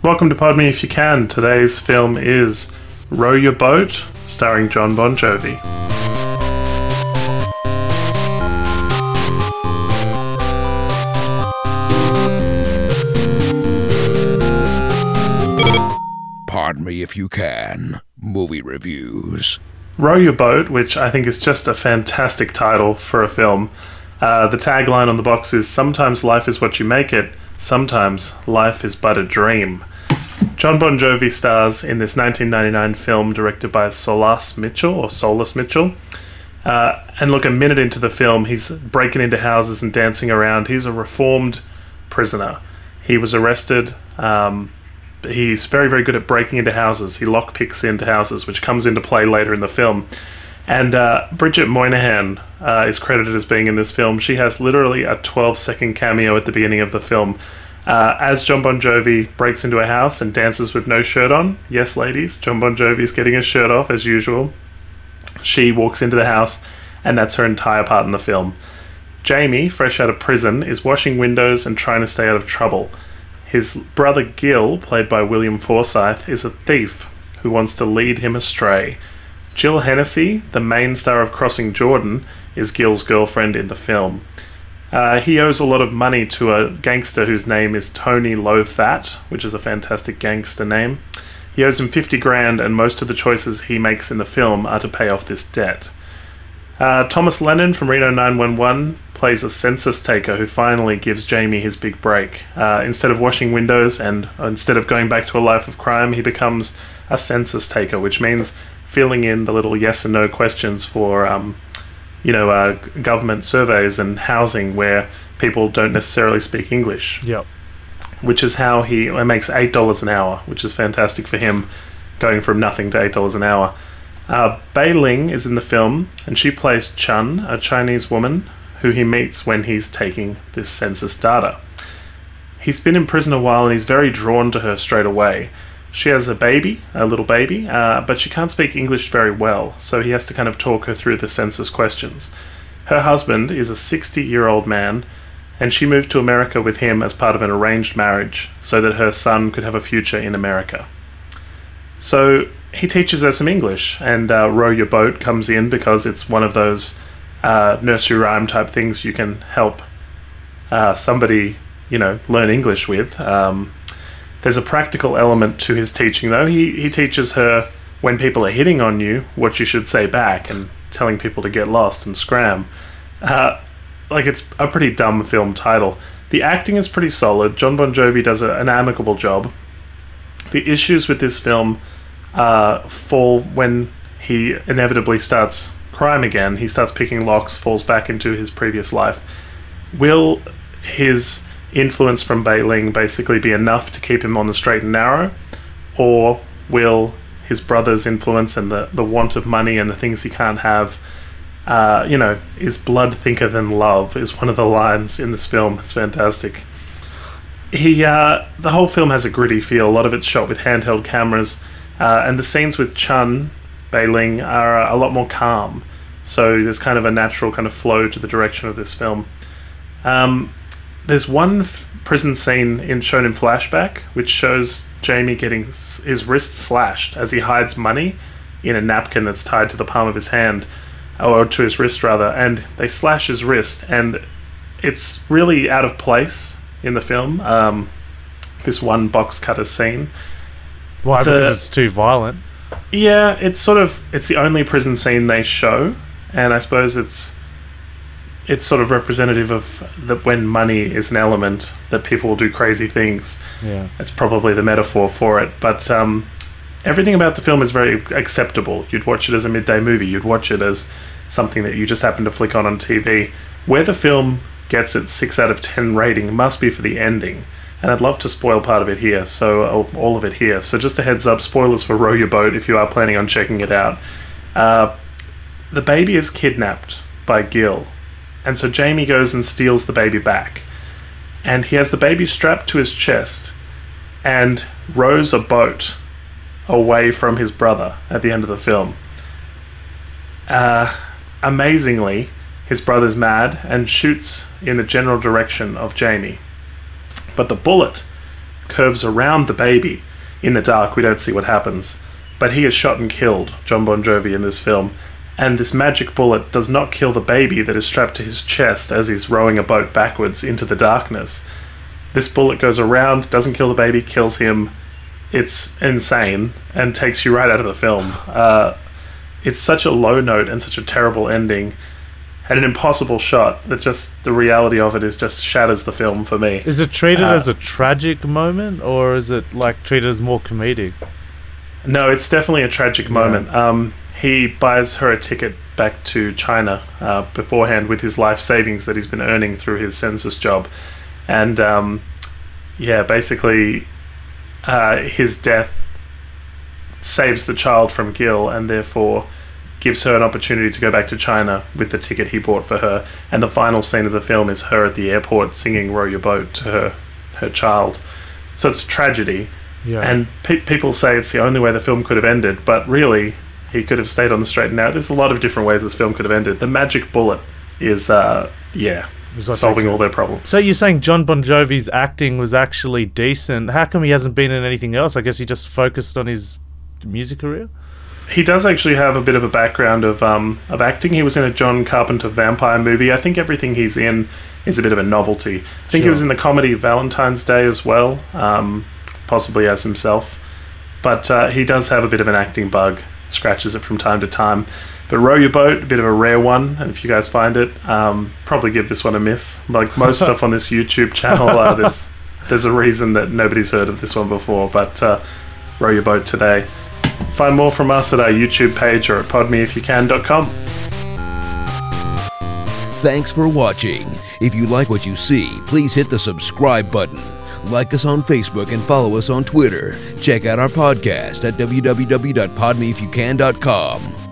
Welcome to Pod Me If You Can. Today's film is Row Your Boat, starring Jon Bon Jovi. Pardon Me If You Can, movie reviews. Row Your Boat, which I think is just a fantastic title for a film. The tagline on the box is, "Sometimes life is what you make it, sometimes life is but a dream." Jon Bon Jovi stars in this 1999 film directed by Solus Mitchell. And look, a minute into the film, he's breaking into houses and dancing around. He's a reformed prisoner. He was arrested. He's very, very good at breaking into houses. He lockpicks into houses, which comes into play later in the film. And Bridget Moynihan is credited as being in this film. She has literally a 12-second cameo at the beginning of the film. As Jon Bon Jovi breaks into a house and dances with no shirt on, yes, ladies, Jon Bon Jovi's getting his shirt off as usual. She walks into the house, and that's her entire part in the film. Jamie, fresh out of prison, is washing windows and trying to stay out of trouble. His brother Gil, played by William Forsythe, is a thief who wants to lead him astray. Jill Hennessy, the main star of Crossing Jordan, is Gil's girlfriend in the film. He owes a lot of money to a gangster whose name is Tony Low Fat, which is a fantastic gangster name. He owes him 50 grand, and most of the choices he makes in the film are to pay off this debt. Thomas Lennon from Reno 911 plays a census taker who finally gives Jamie his big break. Instead of washing windows and instead of going back to a life of crime, he becomes a census taker, which means filling in the little yes and no questions for government surveys and housing where people don't necessarily speak English. Yep. Which is how he makes $8 an hour, which is fantastic for him, going from nothing to $8 an hour. Bei Ling is in the film, and she plays Chun, a Chinese woman who he meets when he's taking this census data. He's been in prison a while, and he's very drawn to her straight away. She has a little baby, but she can't speak English very well, so he has to kind of talk her through the census questions. Her husband is a 60-year-old man, and she moved to America with him as part of an arranged marriage so that her son could have a future in America. So he teaches her some English, and Row Your Boat comes in because it's one of those nursery rhyme type things you can help somebody, learn English with. There's a practical element to his teaching, though. He teaches her when people are hitting on you, what you should say back, and telling people to get lost and scram. It's a pretty dumb film title. The acting is pretty solid. Jon Bon Jovi does an amicable job. The issues with this film fall when he inevitably starts crime again. He starts picking locks, falls back into his previous life. Will his influence from Bei Ling basically be enough to keep him on the straight and narrow, or will his brother's influence and the want of money and the things he can't have, is blood thicker than love is one of the lines in this film. It's fantastic. The whole film has a gritty feel. A lot of it's shot with handheld cameras, and the scenes with Chun, Bei Ling, are a lot more calm, so there's kind of a natural kind of flow to the direction of this film. There's one prison scene shown in flashback, which shows Jamie getting his wrist slashed as he hides money in a napkin that's tied to the palm of his hand, or to his wrist rather, and they slash his wrist, and it's really out of place in the film, this one box cutter scene. Why? Because it's too violent. Yeah, it's the only prison scene they show, and I suppose it's sort of representative of when money is an element, that people will do crazy things. Yeah. It's probably the metaphor for it. But everything about the film is very acceptable. You'd watch it as a midday movie. You'd watch it as something that you just happen to flick on TV. Where the film gets its 6 out of 10 rating must be for the ending. And I'd love to spoil part of it here, so all of it here. So just a heads up, spoilers for Row Your Boat if you are planning on checking it out. The baby is kidnapped by Gil. And so Jamie goes and steals the baby back. And he has the baby strapped to his chest and rows a boat away from his brother at the end of the film. Amazingly, his brother's mad and shoots in the general direction of Jamie. But the bullet curves around the baby in the dark. We don't see what happens. But he is shot and killed, Jon Bon Jovi, in this film. And this magic bullet does not kill the baby that is strapped to his chest as he's rowing a boat backwards into the darkness. This bullet goes around, doesn't kill the baby, kills him. It's insane and takes you right out of the film. It's such a low note and such a terrible ending and an impossible shot that just the reality of it is just shatters the film for me. Is it treated as a tragic moment, or is it like treated as more comedic? No, it's definitely a tragic moment. He buys her a ticket back to China beforehand with his life savings that he's been earning through his census job. And basically his death saves the child from Gil and therefore gives her an opportunity to go back to China with the ticket he bought for her. And the final scene of the film is her at the airport singing Row Your Boat to her child. So it's a tragedy. Yeah. And people say it's the only way the film could have ended, but really he could have stayed on the straight and narrow. There's a lot of different ways this film could have ended. The magic bullet is solving all their problems. So you're saying Jon Bon Jovi's acting was actually decent. How come he hasn't been in anything else? I guess he just focused on his music career? He does actually have a bit of a background of acting. He was in a John Carpenter vampire movie. I think everything he's in is a bit of a novelty. I think he was in the comedy Valentine's Day as well, possibly as himself. But he does have a bit of an acting bug. Scratches it from time to time. But Row Your Boat, a bit of a rare one, and if you guys find it, probably give this one a miss. Like most stuff on this YouTube channel, there's a reason that nobody's heard of this one before, but Row Your Boat today. Find more from us at our YouTube page or at podmeifyoucan.com. Thanks for watching. If you like what you see, please hit the subscribe button. Like us on Facebook and follow us on Twitter. Check out our podcast at www.podmeifyoucan.com.